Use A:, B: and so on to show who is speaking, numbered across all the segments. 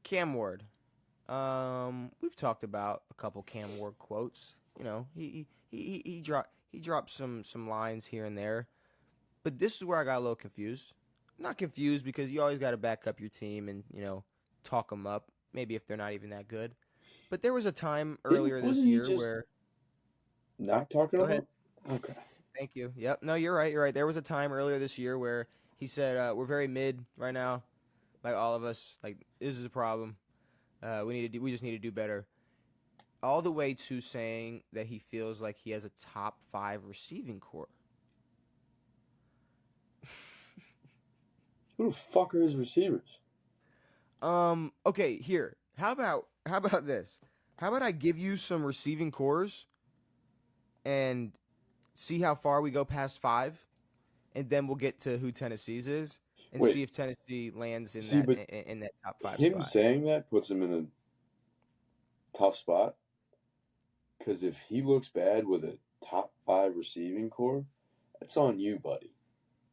A: Cam Ward. We've talked about a couple Cam Ward quotes. You know, he dropped some lines here and there, but this is where I got a little confused. Not confused because you always got to back up your team and talk them up. Maybe if they're not even that good. But there was a time earlier this
B: Wasn't he
A: year
B: just
A: where.
B: not talking
A: Go
B: about?
A: ahead.
B: Okay.
A: Thank you. Yep. No, you're right. You're right. There was a time earlier this year where he said we're very mid right now, like all of us. Like this is a problem. We just need to do better. All the way to saying that he feels like he has a top 5 receiving core.
B: Who the fuck are his receivers?
A: Okay, here. How about this? How about I give you some receiving cores and see how far we go past 5, and then we'll get to who Tennessee's is and
B: Wait,
A: see if Tennessee lands in
B: see,
A: that
B: but
A: in that top 5
B: him
A: spot.
B: saying that puts him in a tough spot. Because if he looks bad with a top 5 receiving core, that's on you, buddy.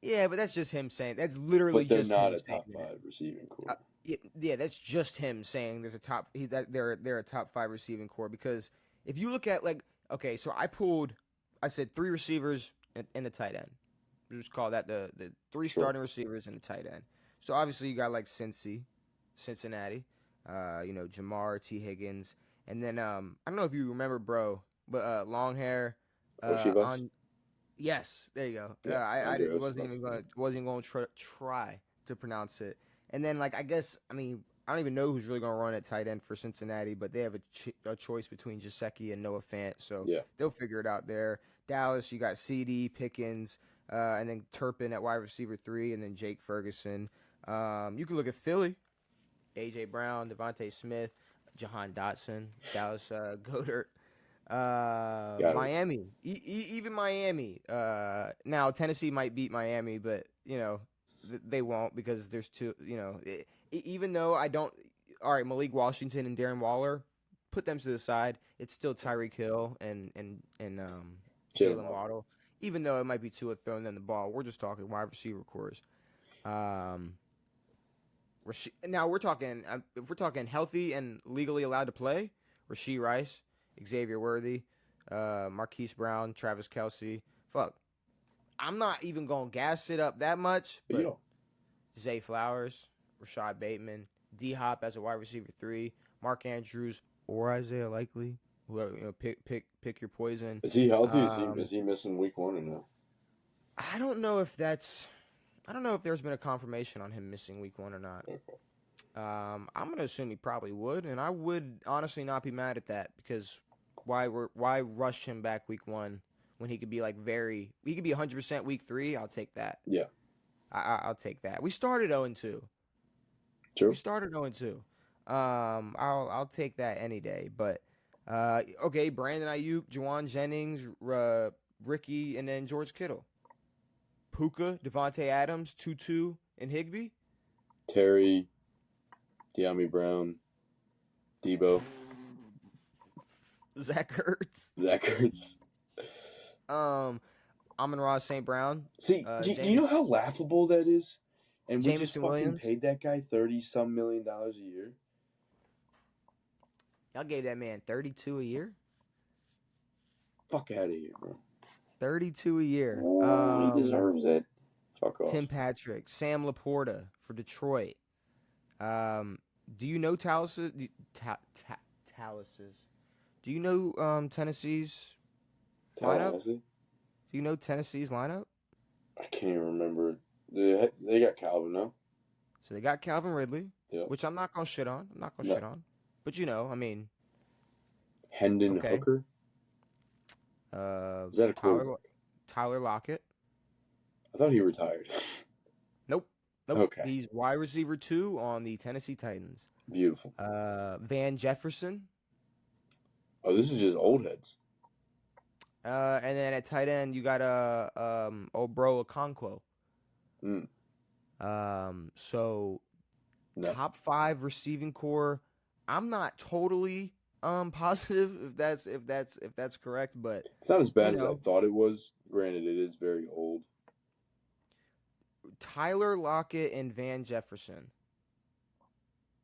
A: Yeah, but that's just him saying. That's literally
B: But they're
A: just
B: not
A: him
B: a
A: saying
B: top
A: that.
B: 5 receiving core.
A: Yeah, that's just him saying there's a top. That they're a top 5 receiving core because if you look at okay, so I said 3 receivers and the tight end. We just call that the 3
B: Sure.
A: starting receivers and the tight end. So obviously you got like Cincinnati, Jamar T Higgins, and then I don't know if you remember, bro, but long hair,
B: Oshibas?
A: on. Yes, there you go.
B: Yeah,
A: I
B: Andre
A: wasn't even
B: Oshibas.
A: going to try to pronounce it. And then I guess I don't even know who's really going to run at tight end for Cincinnati, but they have a choice between Gesicki and Noah Fant, so
B: Yeah.
A: they'll figure it out there. Dallas, you got CD Pickens, and then Turpin at wide receiver 3, and then Jake Ferguson. You can look at Philly, AJ Brown, Devontae Smith, Jahan Dotson, Dallas Goddard. Miami, even Miami. Now Tennessee might beat Miami, but they won't because there's two. Even though I don't. All right, Malik Washington and Darren Waller, put them to the side. It's still Tyreek Hill and Jalen Waddle. Even though it might be Tua throwing them the ball, we're just talking wide receiver cores. Now we're talking if we're talking healthy and legally allowed to play, Rashee Rice, Xavier Worthy, Marquise Brown, Travis Kelce. Fuck. I'm not even going to gas it up that much, but Zay Flowers, Rashad Bateman, D-Hop as a wide receiver 3, Mark Andrews or Isaiah Likely. Whoever, pick your poison.
B: Is he healthy? Is he missing week 1 or no?
A: I don't know if there's been a confirmation on him missing week 1 or not.
B: Okay.
A: I'm going to assume he probably would, and I would honestly not be mad at that because why rush him back week 1 when he could be he could be 100% week 3? I'll take that.
B: Yeah.
A: I'll take that. We started 0-2.
B: True.
A: We started 0-2. I'll take that any day. But okay, Brandon Ayuk, Juwan Jennings, Ricky, and then George Kittle. Puka, Devontae Adams, Tutu, and Higbee.
B: Terry, De'Ami Brown, Debo.
A: Zach Ertz. Amon-Ra St. Brown.
B: See, do you know how laughable that is? And we just fucking
A: Williams.
B: paid that guy $30-some million a year.
A: Y'all gave that man $32 a year?
B: Fuck out of here, bro.
A: $32 a year.
B: He deserves it. Fuck off.
A: Tim Patrick, Sam Laporta for Detroit. Do you know Talus's? Do you know Tennessee's lineup? Do you know Tennessee's lineup?
B: I can't even remember. They got Calvin, no?
A: So they got Calvin Ridley,
B: yeah.
A: Which I'm not gonna shit on. Shit on. But
B: Hendon Hooker. Is that a quarterback?
A: Tyler Lockett.
B: I thought he retired.
A: Nope.
B: Okay.
A: He's wide receiver 2 on the Tennessee Titans.
B: Beautiful.
A: Van Jefferson.
B: Oh, this is just old heads.
A: And then at tight end you got old bro Okonkwo. So top 5 receiving core. I'm not totally positive if that's correct, but
B: it's not as bad as I thought it was. Granted, it is very old.
A: Tyler Lockett and Van Jefferson.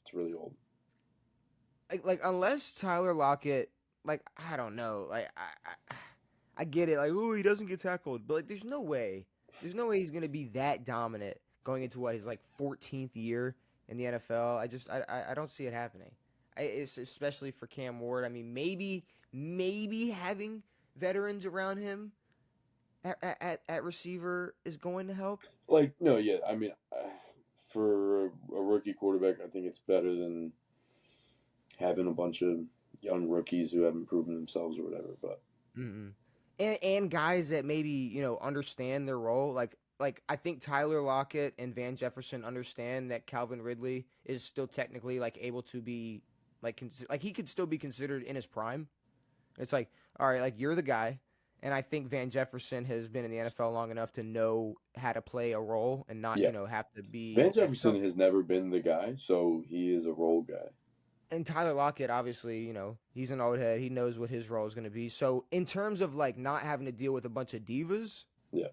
B: It's really old.
A: like unless Tyler Lockett, like I don't know, like I get it, like oh he doesn't get tackled, but like there's no way he's gonna be that dominant going into what his like 14th year in the NFL. I don't see it happening. It's especially for Cam Ward. I mean, maybe having veterans around him at receiver is going to help.
B: Like, no, yeah. I mean, for a rookie quarterback, I think it's better than having a bunch of young rookies who haven't proven themselves or whatever. But
A: Mm-mm. And guys that maybe understand their role. Like I think Tyler Lockett and Van Jefferson understand that Calvin Ridley is still technically like able to be like he could still be considered in his prime. It's like all right, like you're the guy. And I think Van Jefferson has been in the NFL long enough to know how to play a role and not,
B: yeah,
A: have to be
B: Van
A: like some.
B: Jefferson has never been the guy, so he is a role guy.
A: And Tyler Lockett, obviously, he's an old head. He knows what his role is going to be. So in terms of like not having to deal with a bunch of divas,
B: Yeah,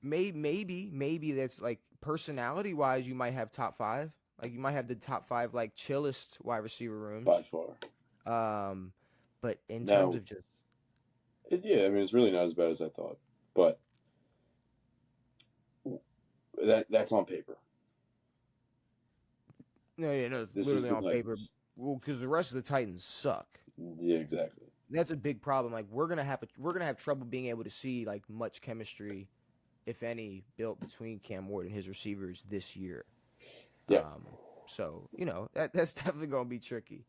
A: maybe that's like personality wise, you might have top five. Like you might have the top five like chillest wide receiver rooms.
B: by far.
A: But in terms
B: Now,
A: of just
B: yeah, I mean, it's really not as bad as I thought, but that's on paper.
A: no, it's
B: This is
A: literally
B: the
A: on paper.
B: Titans.
A: Well, because the rest of the Titans suck.
B: Yeah, exactly.
A: That's a big problem. Like we're gonna have trouble being able to see like much chemistry, if any, built between Cam Ward and his receivers this year.
B: Yeah.
A: So that's definitely gonna be tricky.